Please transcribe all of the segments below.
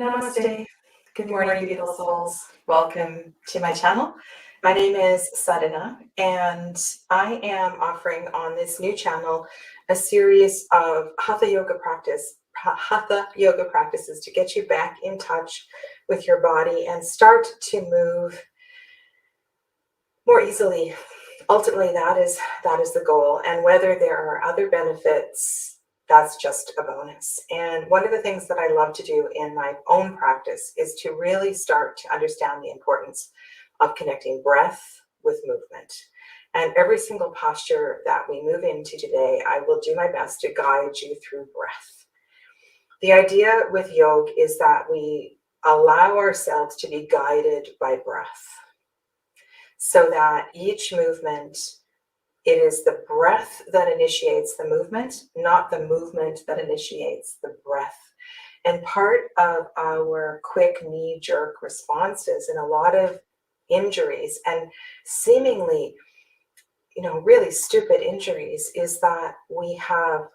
Namaste. Good morning, beautiful souls. Welcome to my channel. My name is Sadhana, and I am offering on this new channel a series of Hatha yoga practices to get you back in touch with your body and start to move more easily. Ultimately, that is the goal. And whether there are other benefits, that's just a bonus. And one of the things that I love to do in my own practice is to really start to understand the importance of connecting breath with movement. And every single posture that we move into today, I will do my best to guide you through breath. The idea with yoga is that we allow ourselves to be guided by breath, so that each movement, it is the breath that initiates the movement, not the movement that initiates the breath. And part of our quick knee-jerk responses in a lot of injuries, and seemingly, really stupid injuries, is that we have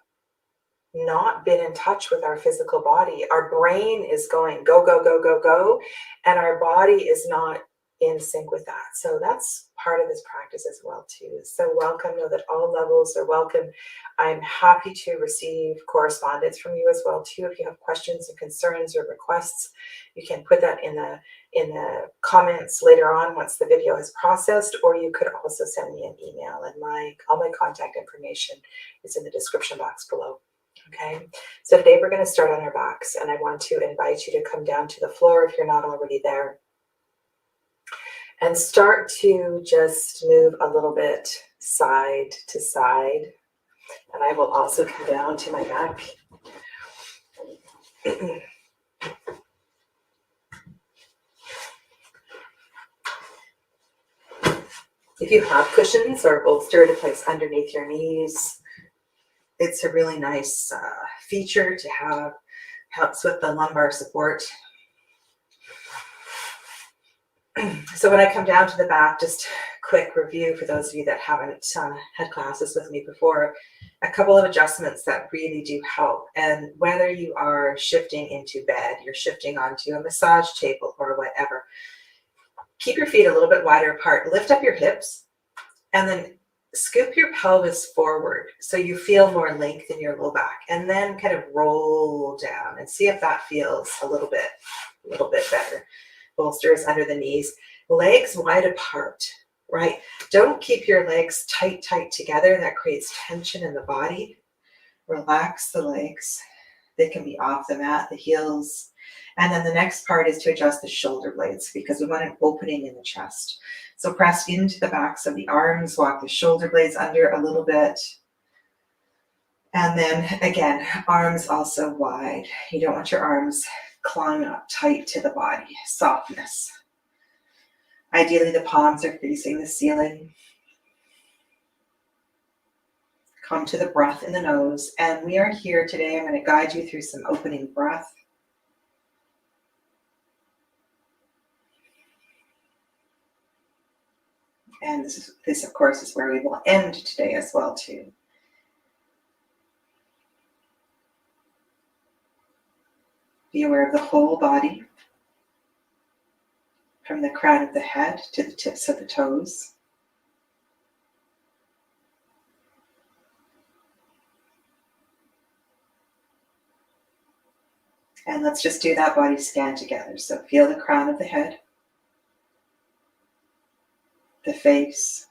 not been in touch with our physical body. Our brain is going go, go, go, go, go, and our body is not in sync with that. So that's part of this practice as well too. So welcome. Know that all levels are welcome. I'm happy to receive correspondence from you as well too. If you have questions and concerns or requests, you can put that in the comments later on once the video is processed, or you could also send me an email, and all my contact information is in the description box below. Okay, so today we're going to start on our backs, and I want to invite you to come down to the floor if you're not already there, and start to just move a little bit side to side. And I will also come down to my back. If you have cushions or a bolster to place underneath your knees, it's a really nice feature to have. Helps with the lumbar support. So when I come down to the back, just quick review for those of you that haven't had classes with me before, a couple of adjustments that really do help. And whether you are shifting into bed, you're shifting onto a massage table or whatever, keep your feet a little bit wider apart, lift up your hips, and then scoop your pelvis forward so you feel more length in your low back, and then kind of roll down and see if that feels a little bit better. Bolsters under the knees, legs wide apart, right? Don't keep your legs tight together. That creates tension in the body. Relax the legs. They can be off the mat, the heels. And then the next part is to adjust the shoulder blades, because we want an opening in the chest. So press into the backs of the arms, walk the shoulder blades under a little bit. And then again, arms also wide. You don't want your arms clung up tight to the body. Softness. Ideally, the palms are facing the ceiling. Come to the breath in the nose. And we are here today. I'm going to guide you through some opening breath. And this of course, is where we will end today as well too. Be aware of the whole body, from the crown of the head to the tips of the toes. And let's just do that body scan together. So feel the crown of the head, the face,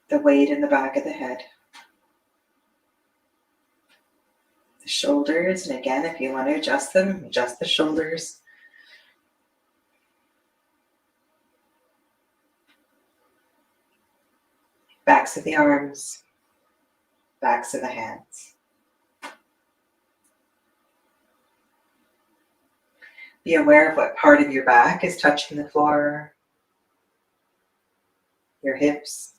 the weight in the back of the head, the shoulders, and again, if you want to adjust them, adjust the shoulders. Backs of the arms, backs of the hands. Be aware of what part of your back is touching the floor, your hips,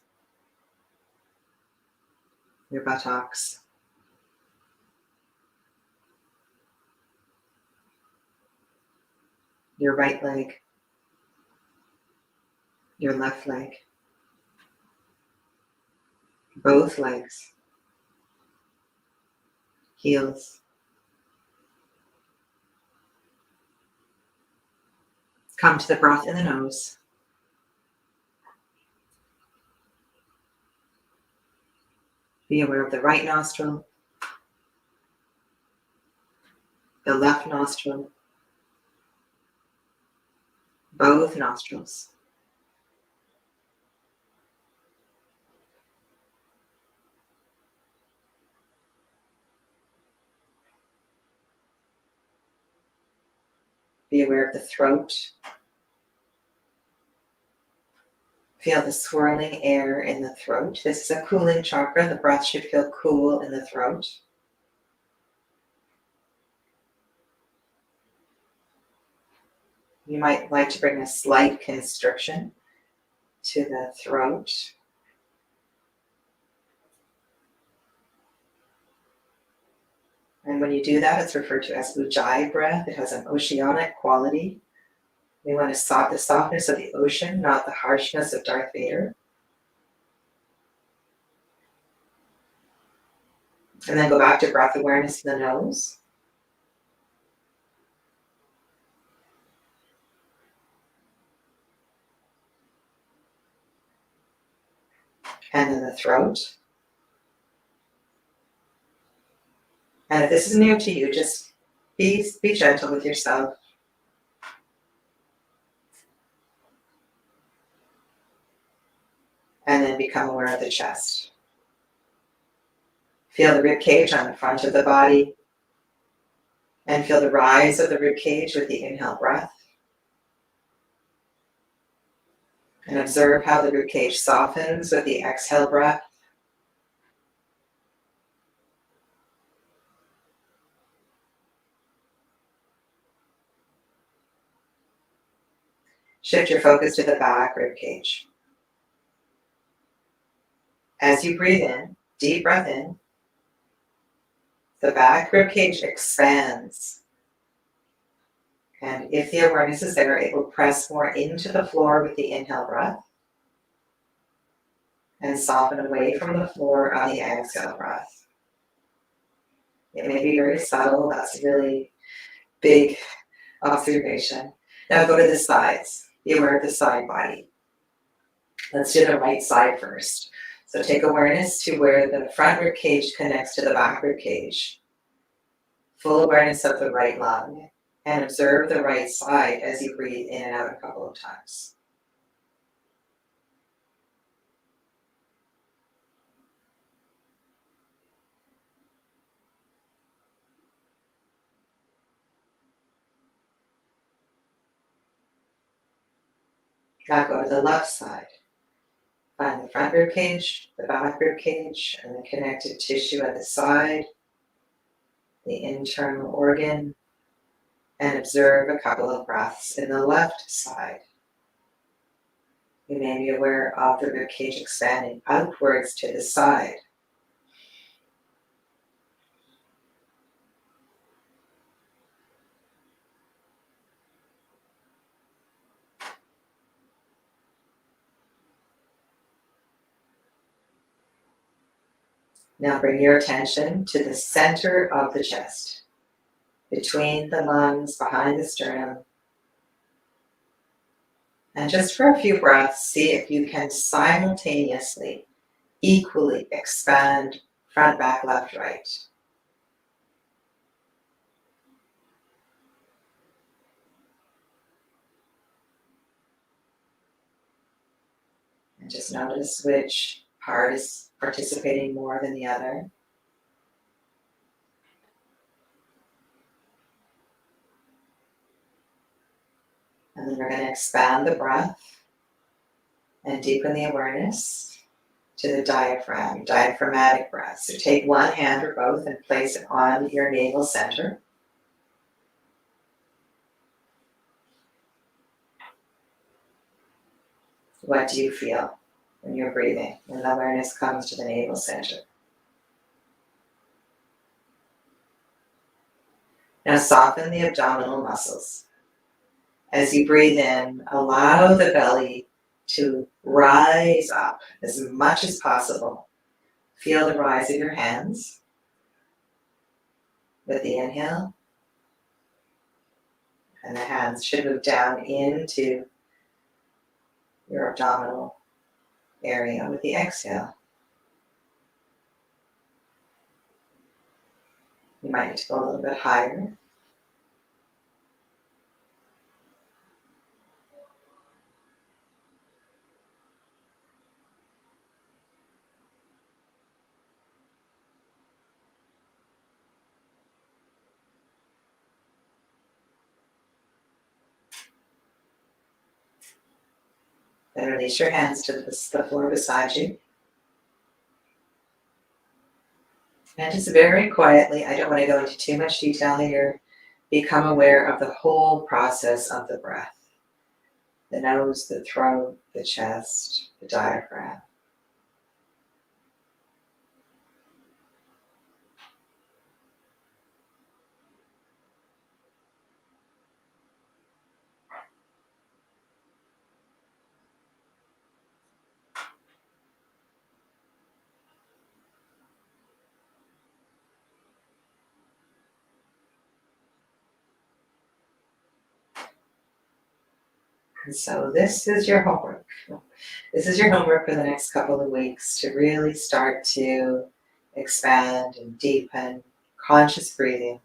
your buttocks. Your right leg, your left leg, both legs, heels, Come to the breath in the nose. Be aware of the right nostril, the left nostril, both nostrils. Be aware of the throat. Feel the swirling air in the throat. This is a cooling chakra. The breath should feel cool in the throat. You might like to bring a slight constriction to the throat. And when you do that, it's referred to as Ujjayi breath. It has an oceanic quality. We want to stop the softness of the ocean, not the harshness of Darth Vader. And then go back to breath awareness in the nose. And then the throat. And if this is new to you, just be gentle with yourself. And then become aware of the chest. Feel the rib cage on the front of the body. And feel the rise of the rib cage with the inhale breath. And observe how the rib cage softens with the exhale breath. Shift your focus to the back rib cage. As you breathe in, deep breath in, the back rib cage expands. And if the awareness is there, it will press more into the floor with the inhale breath and soften away from the floor on the exhale breath. It may be very subtle. That's a really big observation. Now go to the sides. Be aware of the side body. Let's do the right side first. So take awareness to where the front rib cage connects to the back rib cage. Full awareness of the right lung. And observe the right side as you breathe in and out a couple of times. Now go to the left side. Find the front rib cage, the back rib cage, and the connective tissue at the side, the internal organ, and observe a couple of breaths in the left side. You may be aware of the rib cage expanding outwards to the side. Now bring your attention to the center of the chest, between the lungs, behind the sternum. And just for a few breaths, see if you can simultaneously, equally expand front, back, left, right. And just notice which part is participating more than the other. And then we're going to expand the breath and deepen the awareness to the diaphragm, diaphragmatic breath. So take one hand or both and place it on your navel center. What do you feel when you're breathing, when the awareness comes to the navel center? Now soften the abdominal muscles. As you breathe in, allow the belly to rise up as much as possible. Feel the rise of your hands with the inhale. And the hands should move down into your abdominal area with the exhale. You might need to go a little bit higher. Then release your hands to the floor beside you. And just very quietly, I don't want to go into too much detail here, become aware of the whole process of the breath. The nose, the throat, the chest, the diaphragm. And so this is your homework. This is your homework for the next couple of weeks to really start to expand and deepen conscious breathing.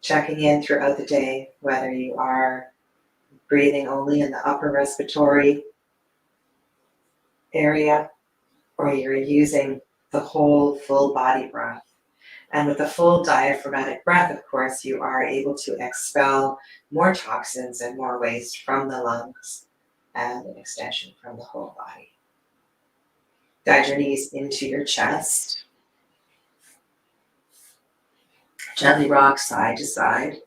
Checking in throughout the day, whether you are breathing only in the upper respiratory area or you're using the whole full body breath. And with the full diaphragmatic breath, of course, you are able to expel more toxins and more waste from the lungs and an extension from the whole body. Guide your knees into your chest. Gently rock side to side.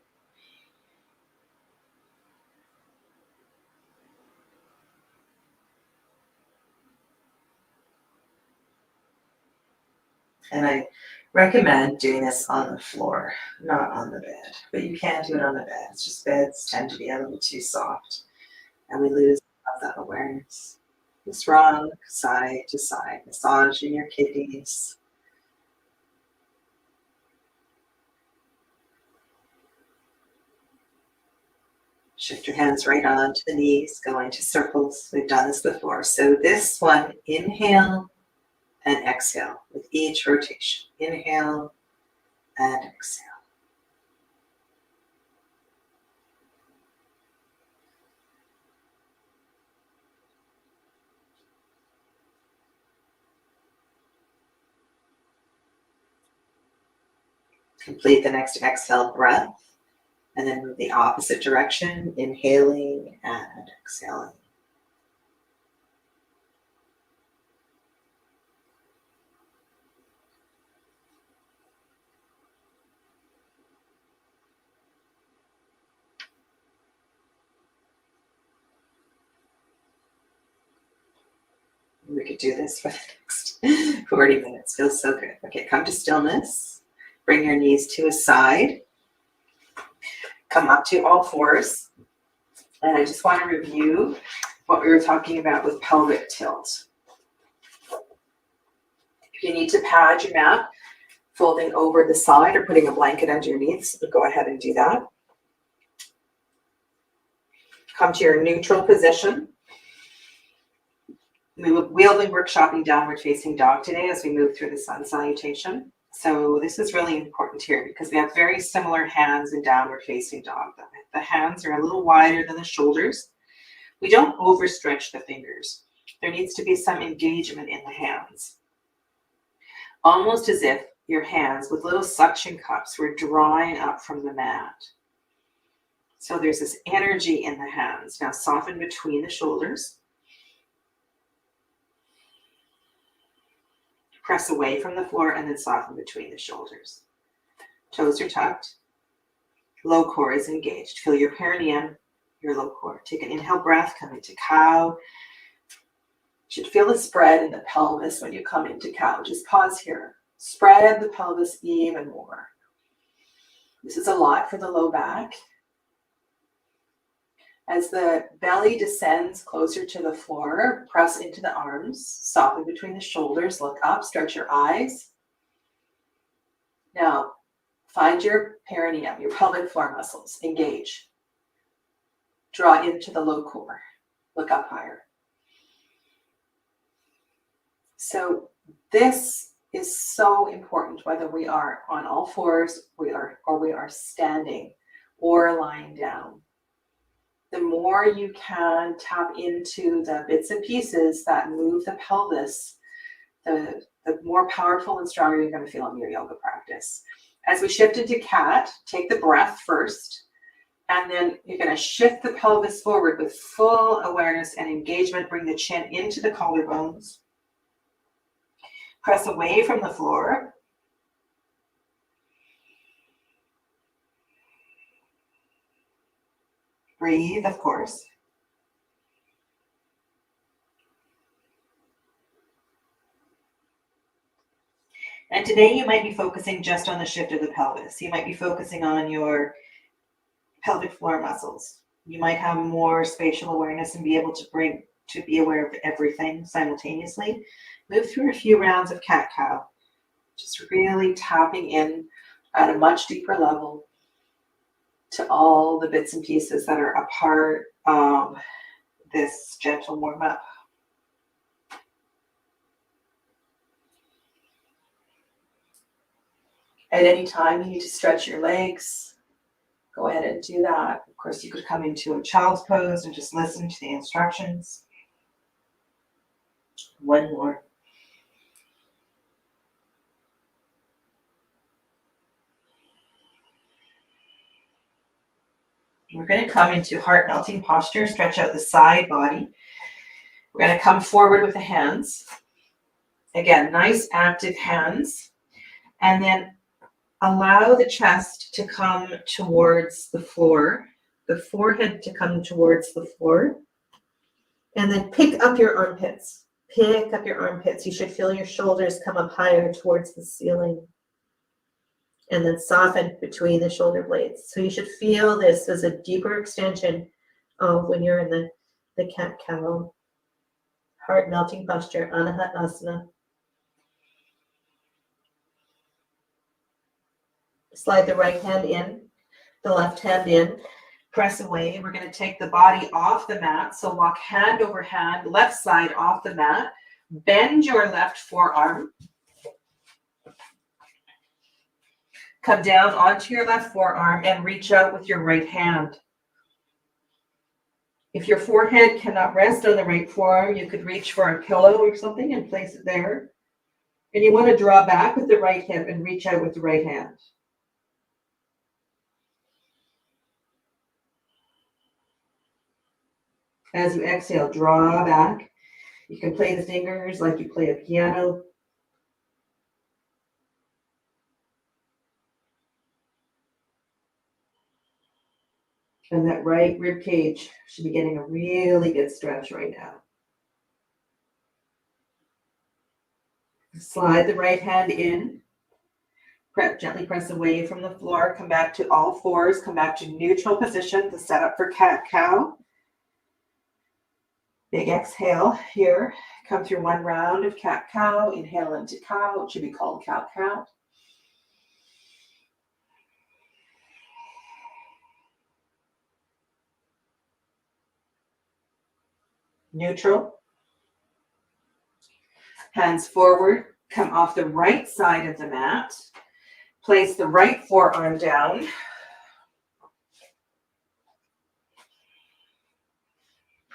And I recommend doing this on the floor, not on the bed. But you can do it on the bed. It's just beds tend to be a little too soft. And we lose that awareness. Just rock side to side, massaging your kidneys. Shift your hands right onto the knees, go into circles. We've done this before. So this one, inhale and exhale with each rotation. Inhale and exhale. Complete the next exhale breath and then move the opposite direction, inhaling and exhaling. We could do this for the next 40 minutes. Feels so good. Okay, come to stillness. Bring your knees to a side. Come up to all fours. And I just want to review what we were talking about with pelvic tilt. If you need to pad your mat, folding over the side or putting a blanket underneath, so go ahead and do that. Come to your neutral position. We'll be workshopping downward facing dog today as we move through the sun salutation. So this is really important here because we have very similar hands in downward facing dog. The hands are a little wider than the shoulders. We don't overstretch the fingers. There needs to be some engagement in the hands. Almost as if your hands with little suction cups were drawing up from the mat. So there's this energy in the hands. Now soften between the shoulders. Press away from the floor and then soften between the shoulders. Toes are tucked. Low core is engaged. Feel your perineum, your low core. Take an inhale breath, come into cow. You should feel the spread in the pelvis when you come into cow. Just pause here. Spread the pelvis even more. This is a lot for the low back. As the belly descends closer to the floor, press into the arms, soften between the shoulders, look up, stretch your eyes. Now, find your perineum, your pelvic floor muscles, engage. Draw into the low core, look up higher. So this is so important, whether we are on all fours, we are standing or lying down. The more you can tap into the bits and pieces that move the pelvis, the more powerful and stronger you're going to feel in your yoga practice. As we shift into cat, take the breath first, and then you're going to shift the pelvis forward with full awareness and engagement. Bring the chin into the collarbones. Press away from the floor. Breathe, of course. And today you might be focusing just on the shift of the pelvis. You might be focusing on your pelvic floor muscles. You might have more spatial awareness and be able to be aware of everything simultaneously. Move through a few rounds of cat-cow, just really tapping in at a much deeper level to all the bits and pieces that are a part of this gentle warm-up. At any time you need to stretch your legs, go ahead and do that. Of course, you could come into a child's pose and just listen to the instructions. One more. We're going to come into heart melting posture, stretch out the side body. We're going to come forward with the hands. Again, nice active hands. And then allow the chest to come towards the floor, the forehead to come towards the floor. And then pick up your armpits. Pick up your armpits. You should feel your shoulders come up higher towards the ceiling. And then soften between the shoulder blades. So you should feel this as a deeper extension of when you're in the cat-cow, heart-melting posture, Anahatasana. Slide the right hand in, the left hand in, press away. We're going to take the body off the mat. So walk hand over hand, left side off the mat. Bend your left forearm. Come down onto your left forearm and reach out with your right hand. If your forehead cannot rest on the right forearm, you could reach for a pillow or something and place it there. And you want to draw back with the right hip and reach out with the right hand. As you exhale, draw back. You can play the fingers like you play a piano. And that right rib cage should be getting a really good stretch right now. Slide the right hand in. Gently press away from the floor. Come back to all fours. Come back to neutral position to set up for cat-cow. Big exhale here. Come through one round of cat-cow. Inhale into cow. It should be called cow-cow. Neutral. Hands forward. Come off the right side of the mat. Place the right forearm down.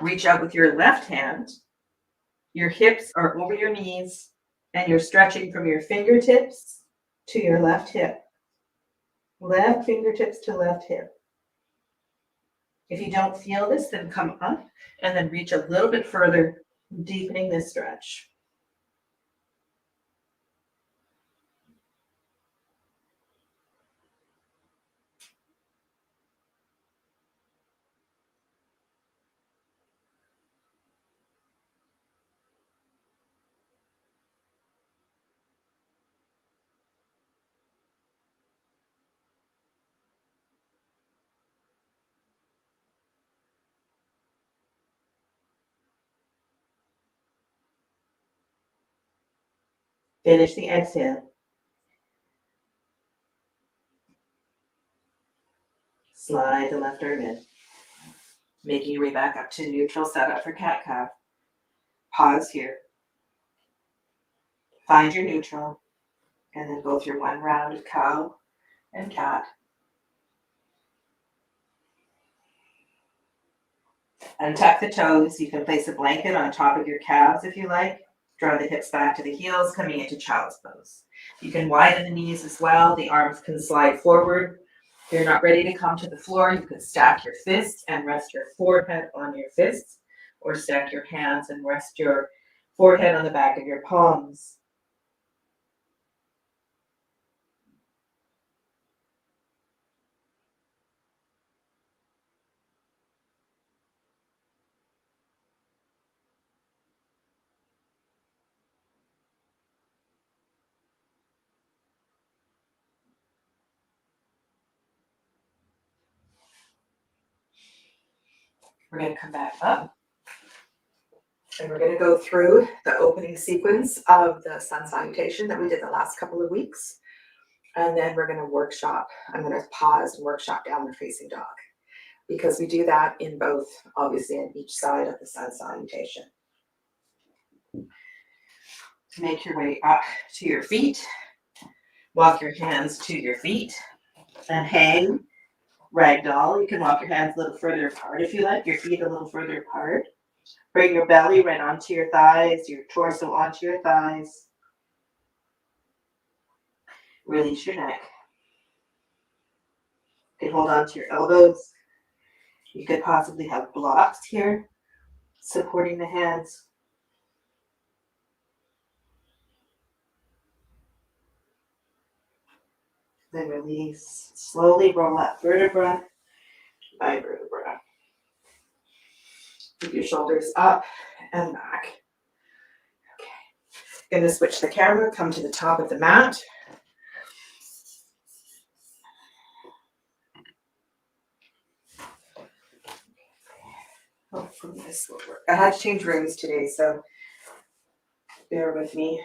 Reach out with your left hand. Your hips are over your knees, and you're stretching from your fingertips to your left hip. Left fingertips to left hip. If you don't feel this, then come up and then reach a little bit further, deepening this stretch. Finish the exhale. Slide the left arm in. Making your way back up to neutral, set up for cat-cow. Pause here. Find your neutral, and then go through one round of cow and cat. Untuck the toes. You can place a blanket on top of your calves if you like. Draw the hips back to the heels, coming into child's pose. You can widen the knees as well. The arms can slide forward. If you're not ready to come to the floor, you can stack your fists and rest your forehead on your fists, or stack your hands and rest your forehead on the back of your palms. We're going to come back up. And we're going to go through the opening sequence of the sun salutation that we did the last couple of weeks. And then we're going to workshop. I'm going to pause and workshop downward facing dog, because we do that in both, obviously, on each side of the sun salutation. Make your way up to your feet. Walk your hands to your feet and hang ragdoll. You can walk your hands a little further apart if you like, your feet a little further apart. Bring your belly right onto your thighs, your torso onto your thighs. Release your neck. You can hold on to your elbows. You could possibly have blocks here supporting the hands. Then release. Slowly roll up vertebra by vertebra. Keep your shoulders up and back. Okay. Going to switch the camera, come to the top of the mat. Hopefully this will work. I had to change rooms today, so bear with me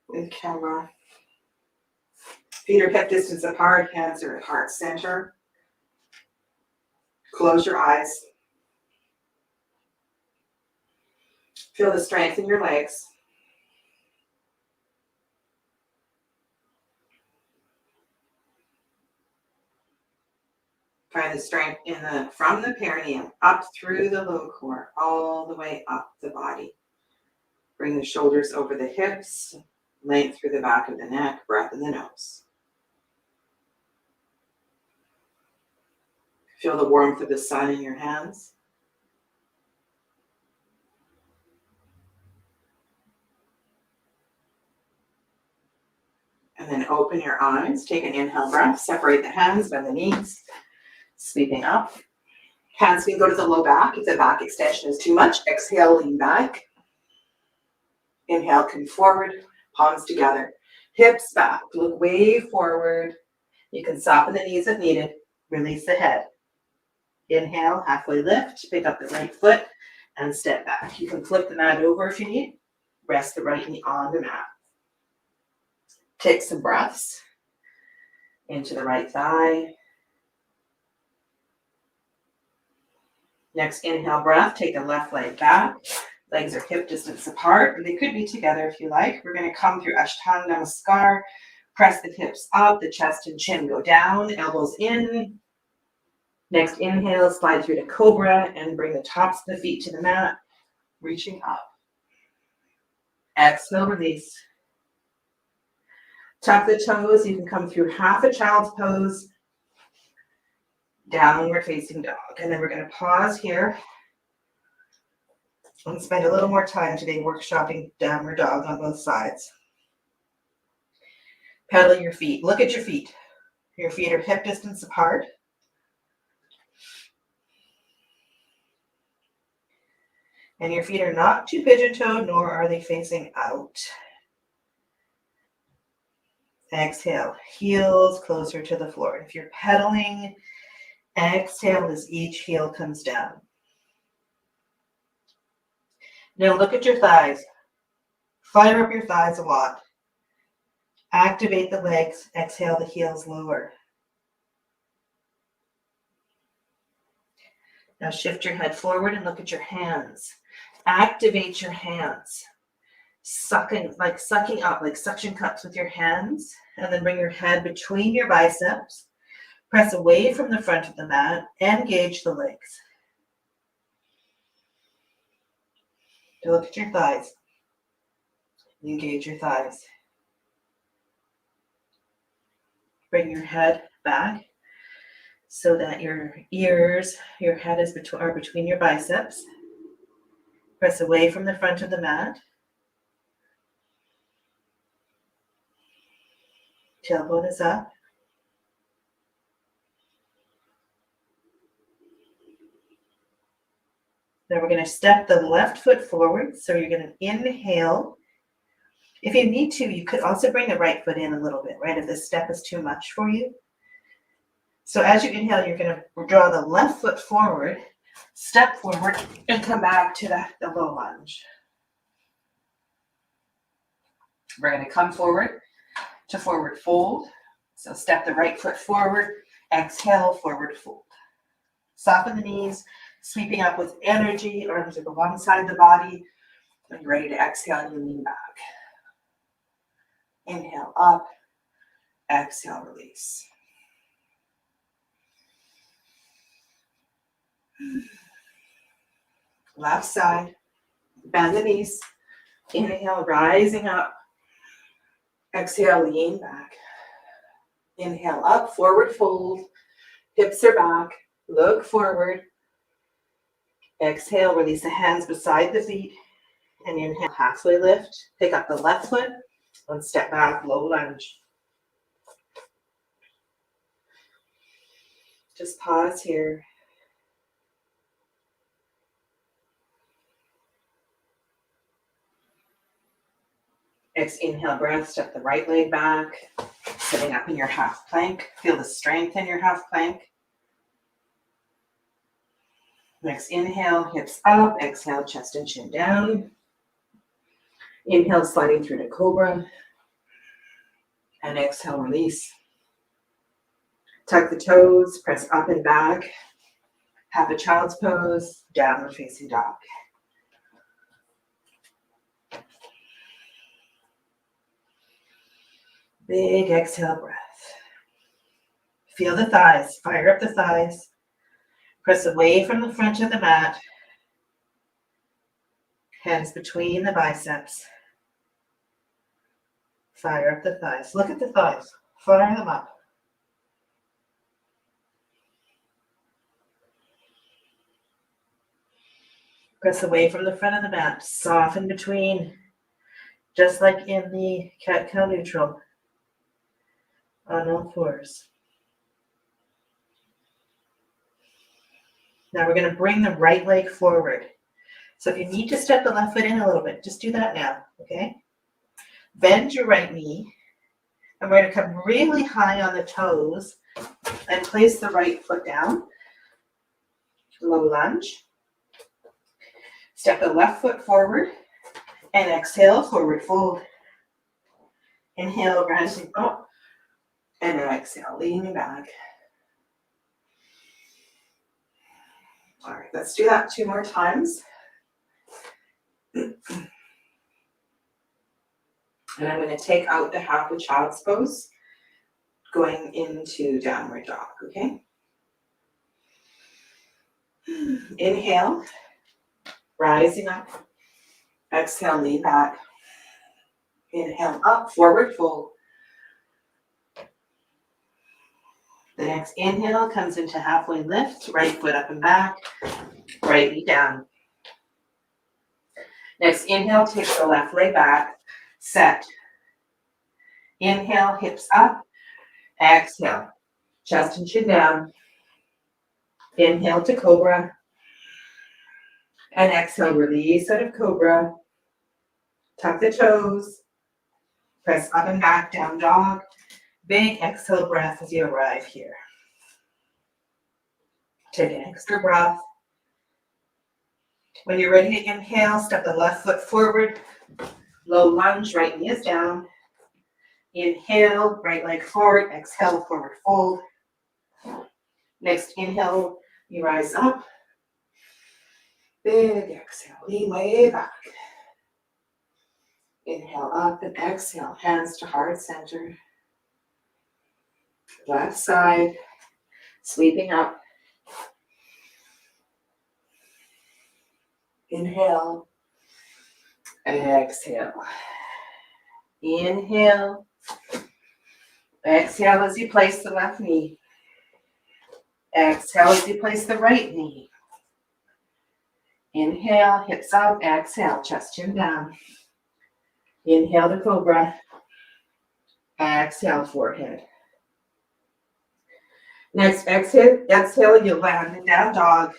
with camera. Feet are hip distance apart, hands are at heart center. Close your eyes. Feel the strength in your legs. Find the strength from the perineum up through the low core, all the way up the body. Bring the shoulders over the hips, length through the back of the neck, breath in the nose. Feel the warmth of the sun in your hands. And then open your eyes. Take an inhale breath. Separate the hands, bend the knees. Sweeping up. Hands can go to the low back. If the back extension is too much, exhale, lean back. Inhale, come forward. Palms together. Hips back. Look way forward. You can soften the knees if needed. Release the head. Inhale, halfway lift. Pick up the right foot and step back. You can flip the mat over if you need. Rest the right knee on the mat. Take some breaths into the right thigh. Next inhale breath, take the left leg back. Legs are hip distance apart, or they could be together if you like. We're going to come through Ashtanga Namaskar. Press the hips up, the chest and chin go down, elbows in. Next inhale, slide through to Cobra and bring the tops of the feet to the mat, reaching up. Exhale, release. Tuck the toes. You can come through half a child's pose, downward facing dog. And then we're going to pause here and spend a little more time today workshopping downward dog on both sides. Pedal your feet. Look at your feet. Your feet are hip distance apart. And your feet are not too pigeon-toed, nor are they facing out. Exhale, heels closer to the floor. If you're pedaling, exhale as each heel comes down. Now look at your thighs. Fire up your thighs a lot. Activate the legs. Exhale, the heels lower. Now shift your head forward and look at your hands. Activate your hands. Sucking up, like suction cups with your hands. And then bring your head between your biceps. Press away from the front of the mat. Engage the legs. Look at your thighs. Engage your thighs. Bring your head back so that your ears, your head are between your biceps. Press away from the front of the mat. Tailbone is up. Now we're going to step the left foot forward. So you're going to inhale. If you need to, you could also bring the right foot in a little bit, right? If this step is too much for you. So as you inhale, you're going to draw the left foot forward, step forward, and come back to the low lunge. We're going to come forward to forward fold. So step the right foot forward, exhale, forward fold. Soften the knees, sweeping up with energy, arms are alongside the body. When you're ready to exhale, you lean back. Inhale up, exhale, release. Left side, bend the knees. Inhale, rising up. Exhale, lean back. Inhale up, forward fold. Hips are back. Look forward. Exhale, release the hands beside the feet. And inhale, halfway lift. Pick up the left foot and step back, low lunge. Just pause here. Inhale, breath, step the right leg back, sitting up in your half plank. Feel the strength in your half plank. Next inhale, hips up, exhale, chest and chin down. Inhale, sliding through to cobra. And exhale, release. Tuck the toes, press up and back. Have a child's pose, downward facing dog. Big exhale breath. Feel the thighs, fire up the thighs. Press away from the front of the mat. Hands between the biceps. Fire up the thighs. Look at the thighs. Fire them up. Press away from the front of the mat. Soften between, just like in the cat-cow neutral. On all fours. Now we're going to bring the right leg forward. So if you need to step the left foot in a little bit, just do that now, okay? Bend your right knee. And we're going to come really high on the toes and place the right foot down. Low lunge. Step the left foot forward and exhale, forward fold. Inhale, rising up. And exhale, leaning back. All right, let's do that 2 more times. And I'm going to take out the half of child's pose, going into downward dog, okay? Inhale, rising up. Exhale, lean back. Inhale, up, forward fold. The next inhale comes into halfway lift, right foot up and back, right knee down. Next inhale, take the left leg back, set. Inhale, hips up, exhale, chest and chin down. Inhale to cobra, and exhale, release out of cobra. Tuck the toes, press up and back, down dog. Big exhale breath as you arrive here. Take an extra breath. When you're ready to inhale, step the left foot forward. Low lunge, right knee is down. Inhale, right leg forward. Exhale, forward fold. Next inhale, you rise up. Big exhale, lean way back. Inhale up and exhale, hands to heart center. Left side, sweeping up. Inhale, exhale. Inhale, exhale as you place the left knee. Exhale as you place the right knee. Inhale, hips up, exhale, chest chin down. Inhale to cobra. Exhale, forehead. Next exhale, you land in down dog.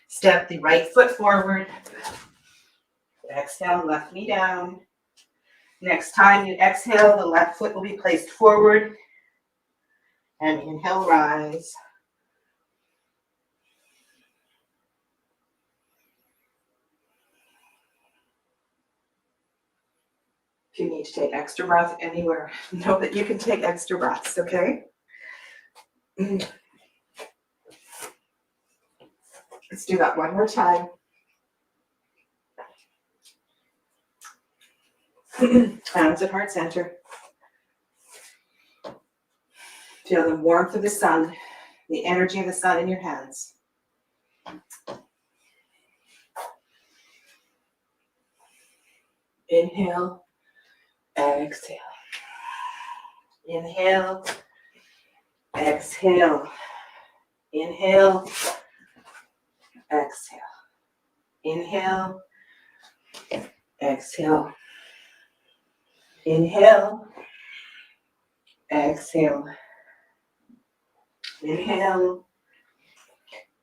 Step the right foot forward. Exhale, left knee down. Next time you exhale, the left foot will be placed forward. And inhale, rise. If you need to take extra breath anywhere, know that you can take extra breaths, okay? Let's do that one more time. Hands at heart center. Feel the warmth of the sun, the energy of the sun in your hands. Inhale, exhale. Inhale, exhale. Inhale, exhale. Inhale, exhale. Inhale, exhale. Inhale,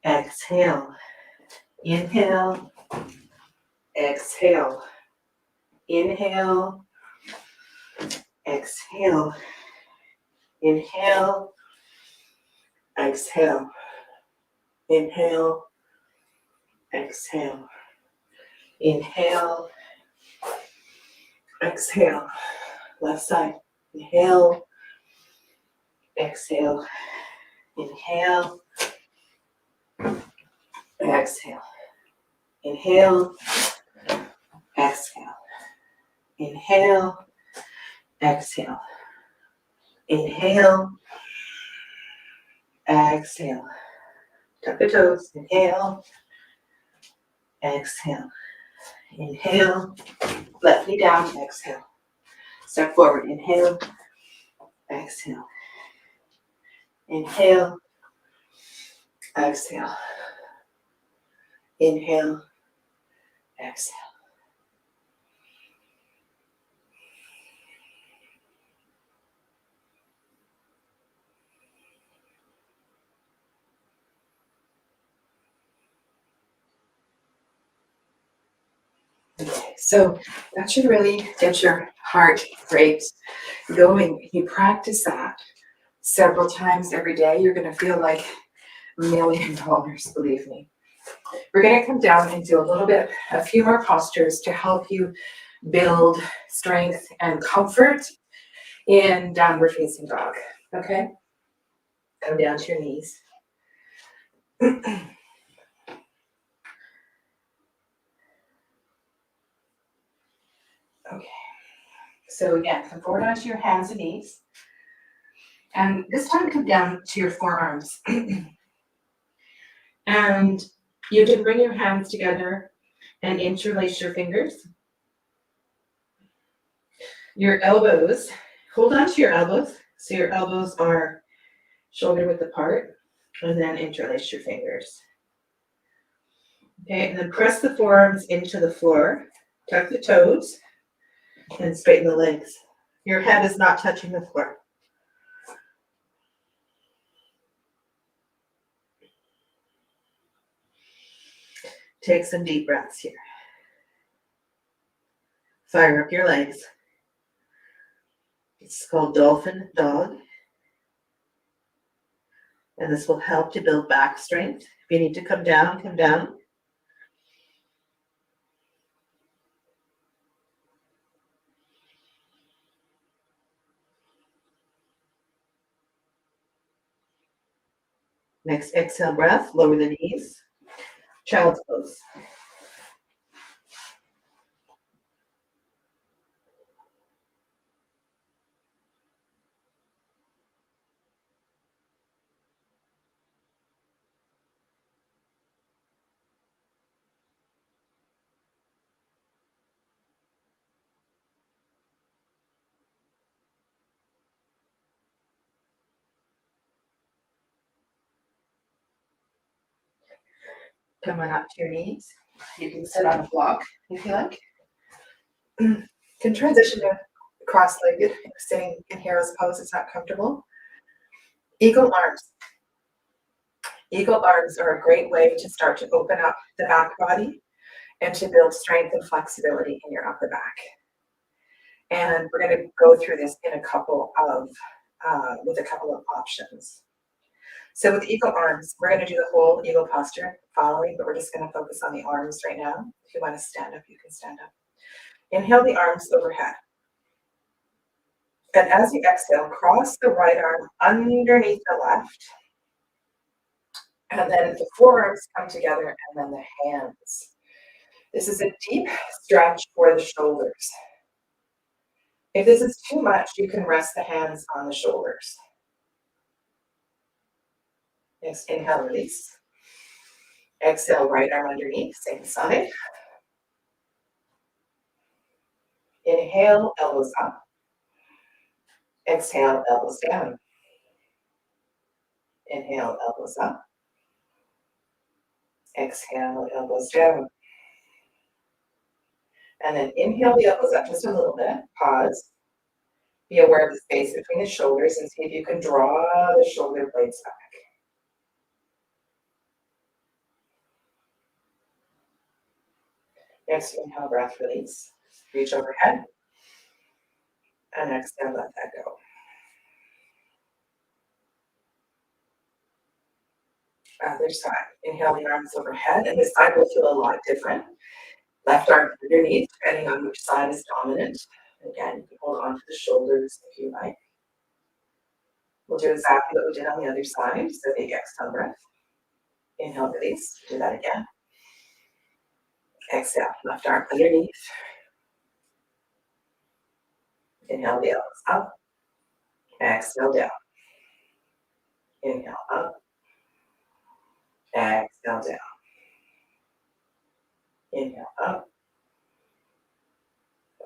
exhale. Inhale, exhale. Inhale, exhale. Inhale, exhale. Inhale, exhale. Inhale, exhale. Left side. Inhale, exhale. Inhale, exhale. Inhale, exhale. Inhale, exhale. Inhale, exhale. Tuck the toes. Inhale, exhale. Inhale, left knee down, exhale. Step forward, inhale, exhale. Inhale, exhale. Inhale, exhale. Okay, so that should really get your heart rate going. You practice that several times every day, you're going to feel like $1 million, believe me. We're going to come down and do a few more postures to help you build strength and comfort in downward facing dog. Okay? Come down to your knees. Okay. So again, come forward onto your hands and knees. And this time come down to your forearms. And you can bring your hands together and interlace your fingers. Your elbows, hold on to your elbows. So your elbows are shoulder width apart, and then interlace your fingers. Okay, and then press the forearms into the floor, tuck the toes, and straighten the legs. Your head is not touching the floor. Take some deep breaths here. Fire up your legs. It's called dolphin dog. And this will help to build back strength. If you need to come down, come down. Next exhale breath, lower the knees, child's pose. Coming up to your knees. You can sit on a block if you like. Can transition to cross-legged, sitting in hero's pose is not comfortable. Eagle arms. Eagle arms are a great way to start to open up the back body and to build strength and flexibility in your upper back. And we're going to go through this in with a couple of options. So with eagle arms, we're going to do the whole eagle posture following, but we're just going to focus on the arms right now. If you want to stand up, you can stand up. Inhale the arms overhead. And as you exhale, cross the right arm underneath the left. And then the forearms come together and then the hands. This is a deep stretch for the shoulders. If this is too much, you can rest the hands on the shoulders. Next, inhale, release. Exhale, right arm underneath, same side. Inhale, elbows up. Exhale, elbows down. Inhale, elbows up. Exhale, elbows down. And then inhale the elbows up just a little bit. Pause. Be aware of the space between the shoulders and see if you can draw the shoulder blades back. Next, inhale, breath, release. Reach overhead. And exhale, let that go. Other side. Inhale the arms overhead, and this side will feel a lot different. Left arm underneath, depending on which side is dominant. Again, you can hold on to the shoulders if you like. We'll do exactly what we did on the other side. So big exhale breath. Inhale, release. Do that again. Exhale, left arm underneath. Inhale the elbows up. Exhale down. Inhale up. Exhale down. Inhale up.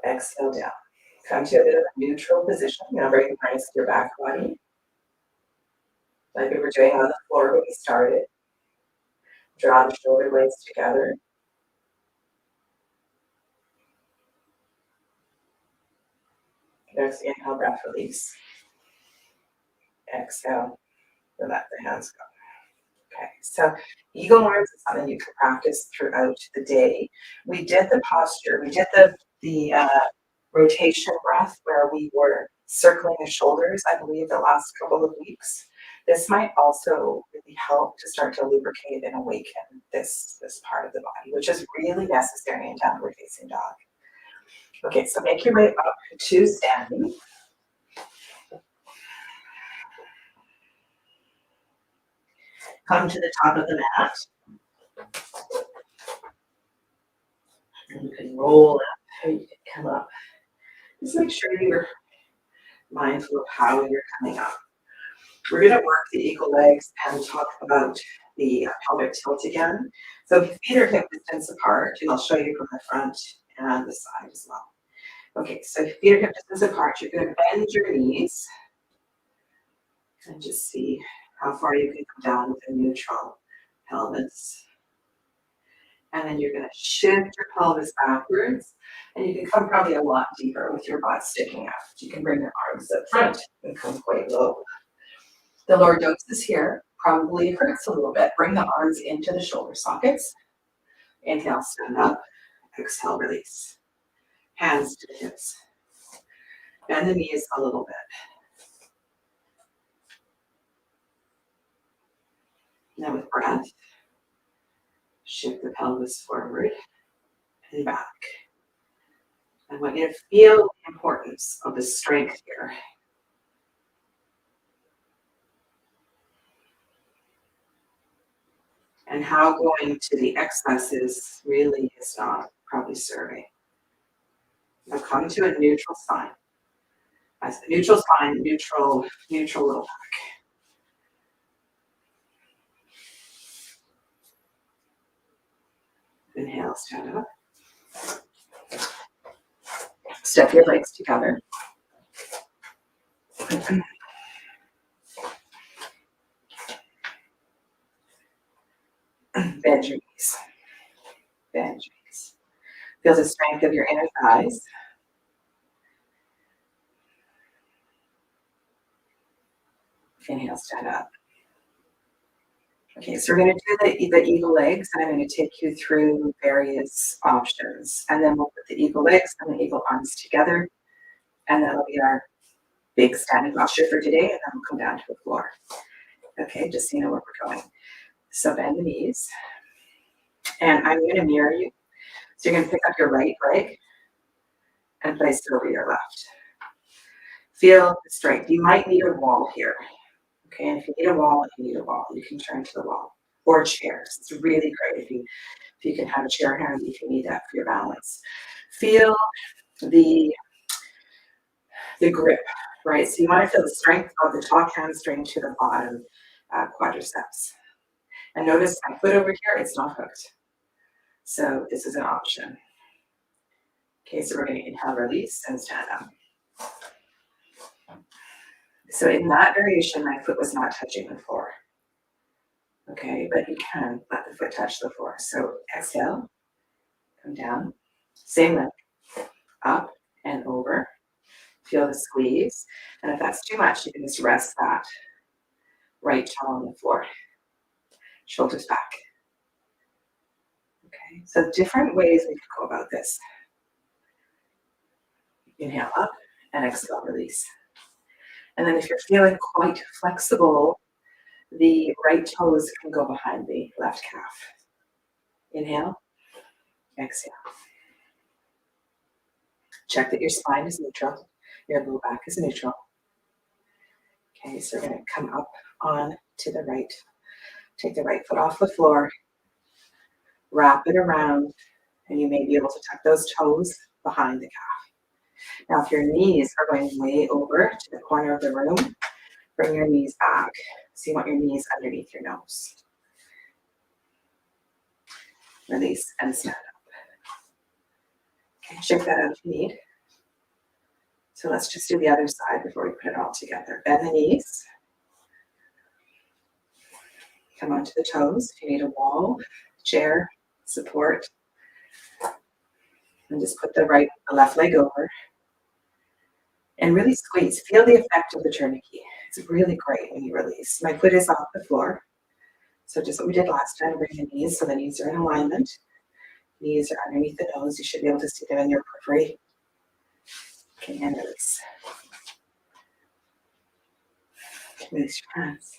Exhale down. Come to a bit of a neutral position. You're going to bring the hands to your back body. Like we were doing on the floor when we started. Draw the shoulder blades together. Next, inhale, breath, release. Exhale, and let the hands go. Okay, so eagle arms is something you can practice throughout the day. We did the posture, we did the rotation breath where we were circling the shoulders, I believe, the last couple of weeks. This might also really help to start to lubricate and awaken this part of the body, which is really necessary in downward facing dog. Okay, so make your way up to standing. Come to the top of the mat. And you can roll up, or you can come up. Just make sure you're mindful of how you're coming up. We're going to work the eagle legs and talk about the pelvic tilt again. So feet are hip distance apart, and I'll show you from the front and the side as well. Okay, so feet are hip distance apart. You're going to bend your knees and just see how far you can come down with a neutral pelvis. And then you're going to shift your pelvis backwards, and you can come probably a lot deeper with your butt sticking out. You can bring your arms up front and come quite low. The lordosis here probably hurts a little bit. Bring the arms into the shoulder sockets. Inhale, stand up. Exhale, release. Hands to the hips. Bend the knees a little bit. Now with breath, shift the pelvis forward and back. I want you to feel the importance of the strength here. and how going to the excesses really is not probably serving. Now come to a neutral sign. As a neutral sign, neutral low back. Inhale, stand up. Step your legs together. Bend your knees. Bend your knees. Feel the strength of your inner thighs. Inhale, stand up. Okay, so we're going to do the eagle legs, and I'm going to take you through various options. And then we'll put the eagle legs and the eagle arms together, and that'll be our big standing posture for today, and then we'll come down to the floor. Okay, just so you know where we're going. So bend the knees, and I'm going to mirror you. So you're going to pick up your right leg and place it over your left. Feel the strength. You might need a wall here. Okay, and if you need a wall, you can turn to the wall or chairs. It's really great if you can have a chair handy if you need that for your balance. Feel the grip, right? So you want to feel the strength of the top hamstring to the bottom quadriceps. And notice my foot over here, it's not hooked. So this is an option. Okay, so we're going to inhale, release, and stand up. So in that variation, my foot was not touching the floor. Okay, but you can let the foot touch the floor. So exhale, come down, same leg, up and over. Feel the squeeze. And if that's too much, you can just rest that right toe on the floor. Shoulders back. Okay, so different ways we could go about this. Inhale up and exhale, release. And then if you're feeling quite flexible, the right toes can go behind the left calf. Inhale, exhale. Check that your spine is neutral, your low back is neutral. Okay, so we're going to come up on to the right. Take the right foot off the floor, wrap it around, and you may be able to tuck those toes behind the calf. Now, if your knees are going way over to the corner of the room, bring your knees back. So you want your knees underneath your nose. Release and stand up. Okay, shake that out if you need. So let's just do the other side before we put it all together. Bend the knees. Come onto the toes. If you need a wall, chair, support. And just put the left leg over. And really squeeze. Feel the effect of the tourniquet. It's really great when you release. My foot is off the floor. So just what we did last time, bring the knees so the knees are in alignment. Knees are underneath the nose. You should be able to see them in your periphery. Okay, and release. Release your hands.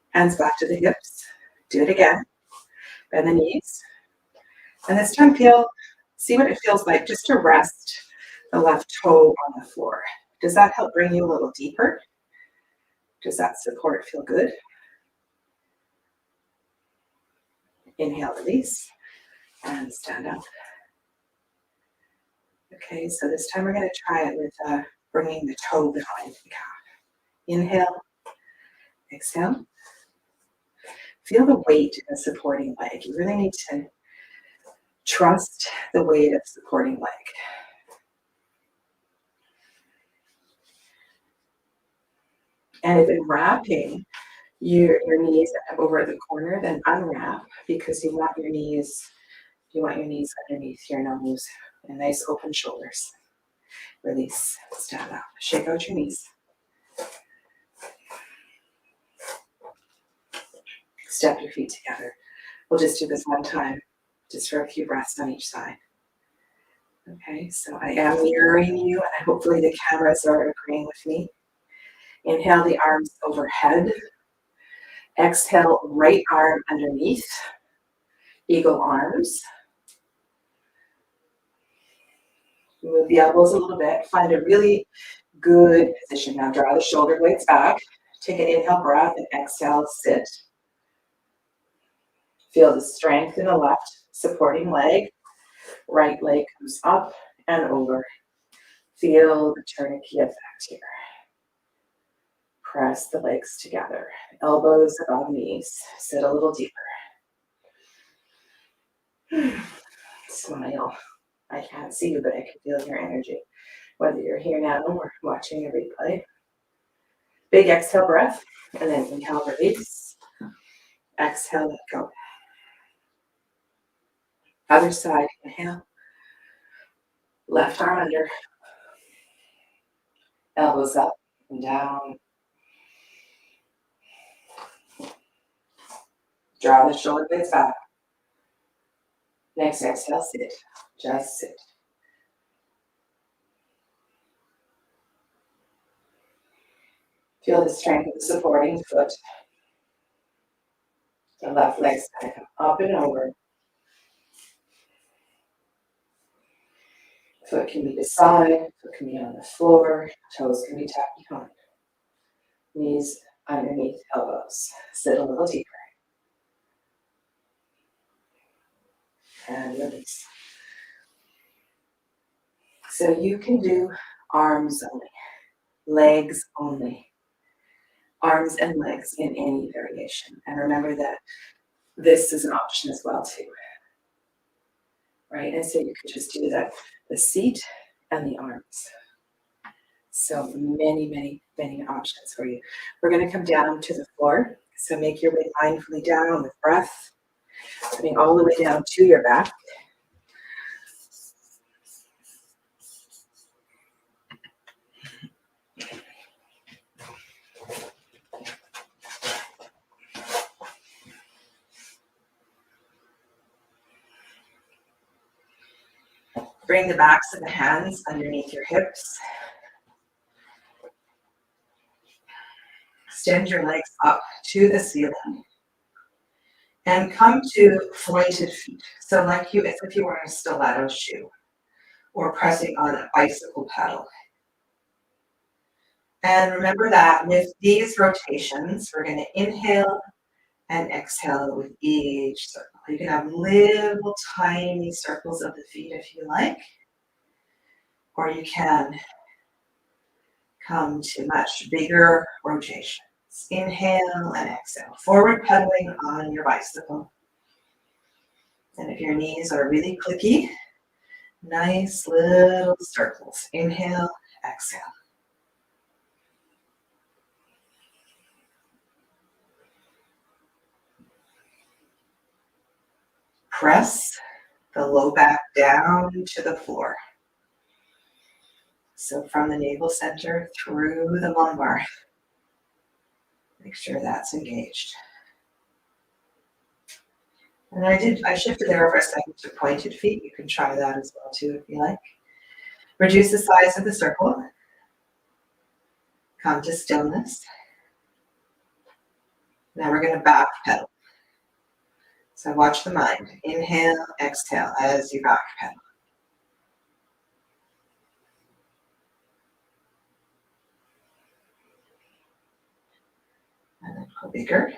Hands back to the hips. Do it again. Bend the knees. And this time see what it feels like just to rest the left toe on the floor. Does that help bring you a little deeper? Does that support feel good? Inhale, release, and stand up. Okay, so this time we're going to try it with bringing the toe behind the calf. Inhale, exhale. Feel the weight in the supporting leg. You really need to trust the weight of the supporting leg. And if in wrapping your knees up over at the corner, then unwrap because you want your knees underneath your nose and nice open shoulders. Release, stand up, shake out your knees. Step your feet together. We'll just do this one time, just for a few breaths on each side. Okay, so I am mirroring you, and hopefully the cameras are agreeing with me. Inhale the arms overhead. Exhale, right arm underneath. Eagle arms. Move the elbows a little bit. Find a really good position. Now draw the shoulder blades back. Take an inhale breath and exhale, sit. Feel the strength in the left supporting leg. Right leg comes up and over. Feel the tourniquet effect here. Press the legs together. Elbows above knees. Sit a little deeper. Smile. I can't see you, but I can feel your energy. Whether you're here now or watching a replay. Big exhale breath, and then inhale, release. Exhale, let go. Other side, inhale. Left arm under. Elbows up and down. Draw the shoulder blades back. Next exhale, sit. Just sit. Feel the strength of the supporting foot. The left leg's going to come up and over. Foot can be beside, foot can be on the floor, toes can be tucked behind. Knees underneath elbows. Sit a little deeper. And release. So you can do arms only, legs only, arms and legs in any variation. And remember that this is an option as well too, right? And so you could just do the seat and the arms. So many options for you. We're going to come down to the floor. So make your way mindfully down with breath, coming all the way down to your back. Bring the backs of the hands underneath your hips. Extend your legs up to the ceiling. And come to pointed feet. So like as if you were in a stiletto shoe or pressing on a bicycle pedal. And remember that with these rotations, we're going to inhale and exhale with each circle. You can have little tiny circles of the feet if you like, or you can come to much bigger rotations. Inhale and exhale. Forward pedaling on your bicycle. And if your knees are really clicky, nice little circles. Inhale, exhale. Press the low back down to the floor. So from the navel center through the lumbar. Make sure that's engaged. And I shifted there for a second to pointed feet. You can try that as well too if you like. Reduce the size of the circle. Come to stillness. Now we're going to back pedal. So watch the mind. Inhale, exhale as you back pedal. And then go bigger.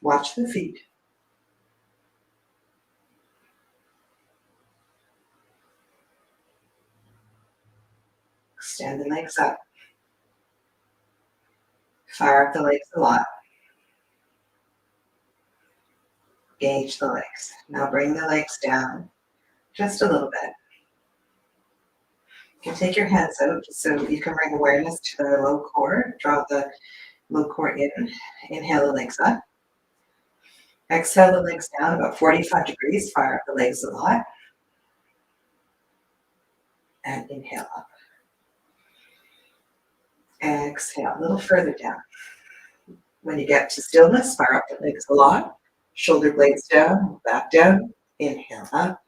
Watch the feet. Extend the legs up. Fire up the legs a lot. Engage the legs. Now bring the legs down just a little bit. You can take your hands out so you can bring awareness to the low core. Draw the low core in. Inhale the legs up. Exhale the legs down about 45 degrees. Fire up the legs a lot. And inhale up. Exhale a little further down. When you get to stillness, fire up the legs a lot. Shoulder blades down, back down. Inhale up.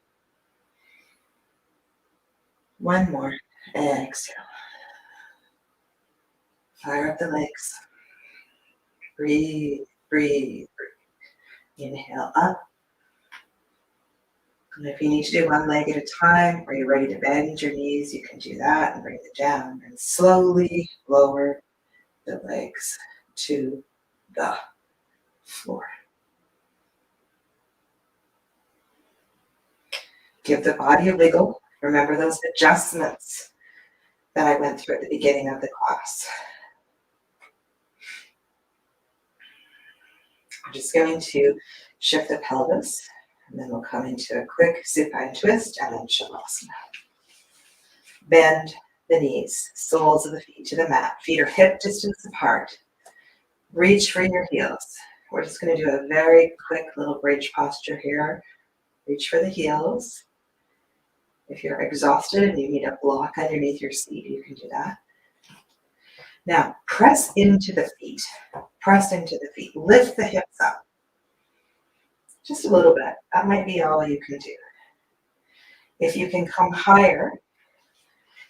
One more. Exhale. Fire up the legs. Breathe, breathe, breathe. Inhale up. And if you need to do one leg at a time, or you're ready to bend your knees, you can do that and bring it down and slowly lower the legs to the floor. Give the body a wiggle. Remember those adjustments that I went through at the beginning of the class. I'm just going to shift the pelvis, and then we'll come into a quick supine twist and then Shavasana. Bend the knees, soles of the feet to the mat. Feet are hip distance apart. Reach for your heels. We're just going to do a very quick little bridge posture here. Reach for the heels. If you're exhausted and you need a block underneath your seat, you can do that. Now, press into the feet. Press into the feet. Lift the hips up. Just a little bit. That might be all you can do. If you can come higher,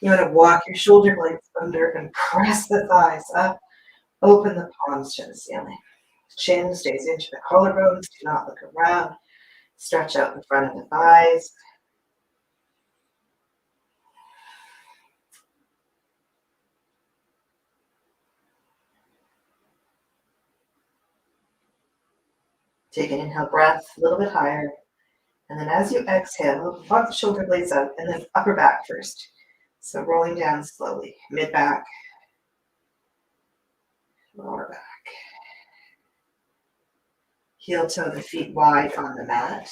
you want to walk your shoulder blades under and press the thighs up. Open the palms to the ceiling. Chin stays into the collarbones. Do not look around. Stretch out the front of the thighs. Take an inhale breath, a little bit higher. And then as you exhale, walk the shoulder blades up and then upper back first. So rolling down slowly, mid back, lower back. Heel toe the feet wide on the mat.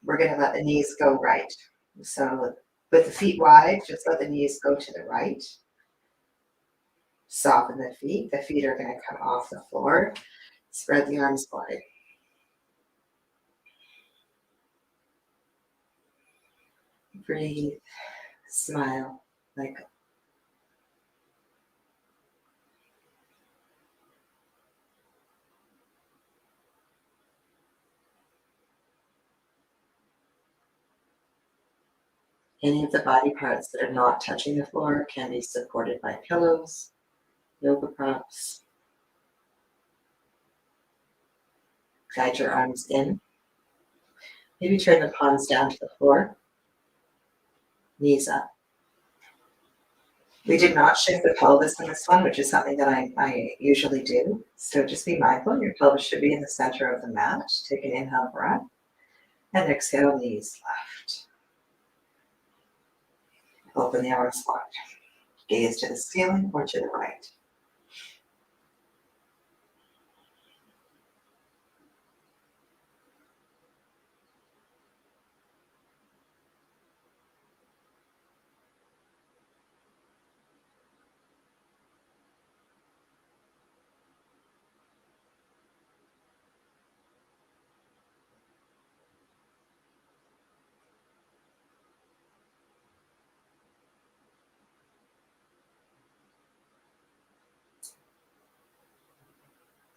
We're going to let the knees go right. So with the feet wide, just let the knees go to the right. Soften the feet. The feet are going to come off the floor. Spread the arms wide. Breathe. Smile. Let go. Any of the body parts that are not touching the floor can be supported by pillows, yoga props. Guide your arms in. Maybe turn the palms down to the floor. Knees up. We did not shift the pelvis in this one, which is something that I usually do. So just be mindful. Your pelvis should be in the center of the mat. Take an inhale breath. And exhale, knees left. Open the arms wide. Gaze to the ceiling or to the right.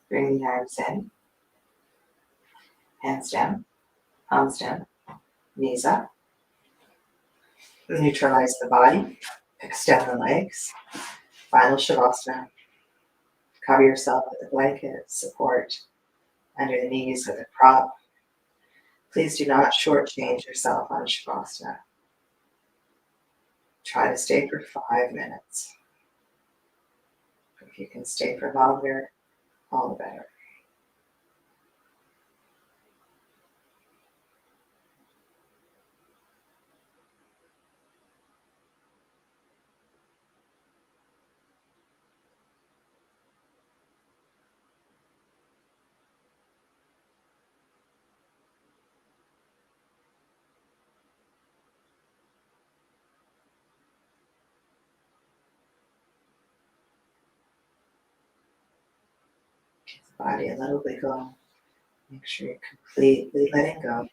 Bring the arms in. Hands down. Palms down. Knees up. Neutralize the body. Extend the legs. Final Shavasana. Cover yourself with a blanket, support under the knees with a prop. Please do not shortchange yourself on Shavasana. Try to stay for 5 minutes. If you can stay for longer, all the better. Give the body a little wiggle. Make sure you're completely letting go.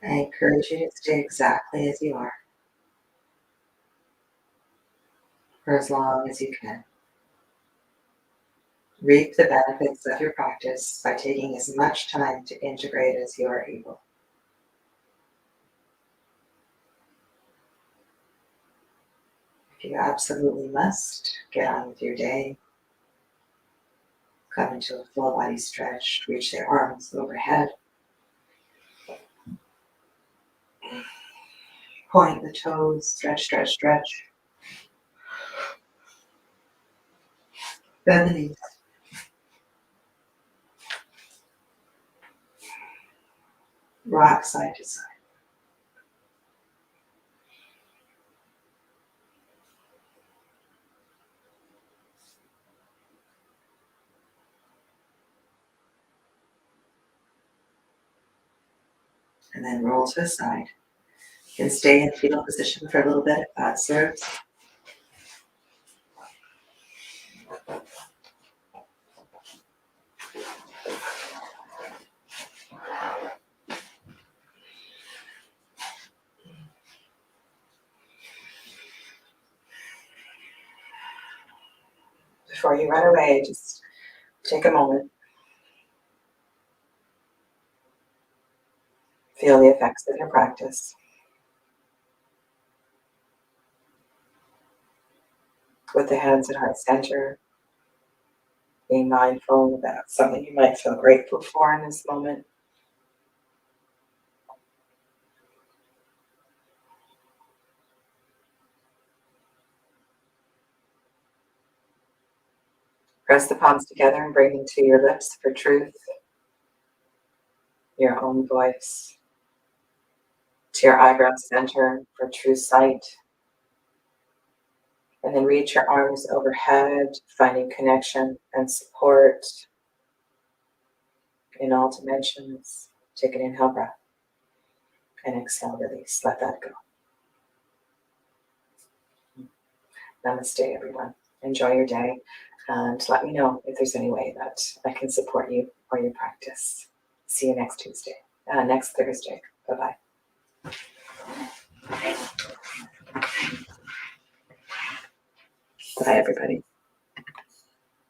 I encourage you to stay exactly as you are for as long as you can. Reap the benefits of your practice by taking as much time to integrate as you are able. If you absolutely must, get on with your day. Come into a full body stretch, reach their arms overhead. Point the toes, stretch, stretch, stretch. Bend the knees. Rock side to side. And then roll to the side. You can stay in fetal position for a little bit if that serves. Before you run away, just take a moment. Feel the effects of your practice. With the hands at heart center, being mindful about something you might feel grateful for in this moment. Press the palms together and bring them to your lips for truth, your own voice. To your eyebrow center for true sight. And then reach your arms overhead, finding connection and support in all dimensions. Take an inhale breath and exhale, release. Let that go. Namaste, everyone. Enjoy your day and let me know if there's any way that I can support you or your practice. See you next Thursday. Bye-bye. Bye, everybody.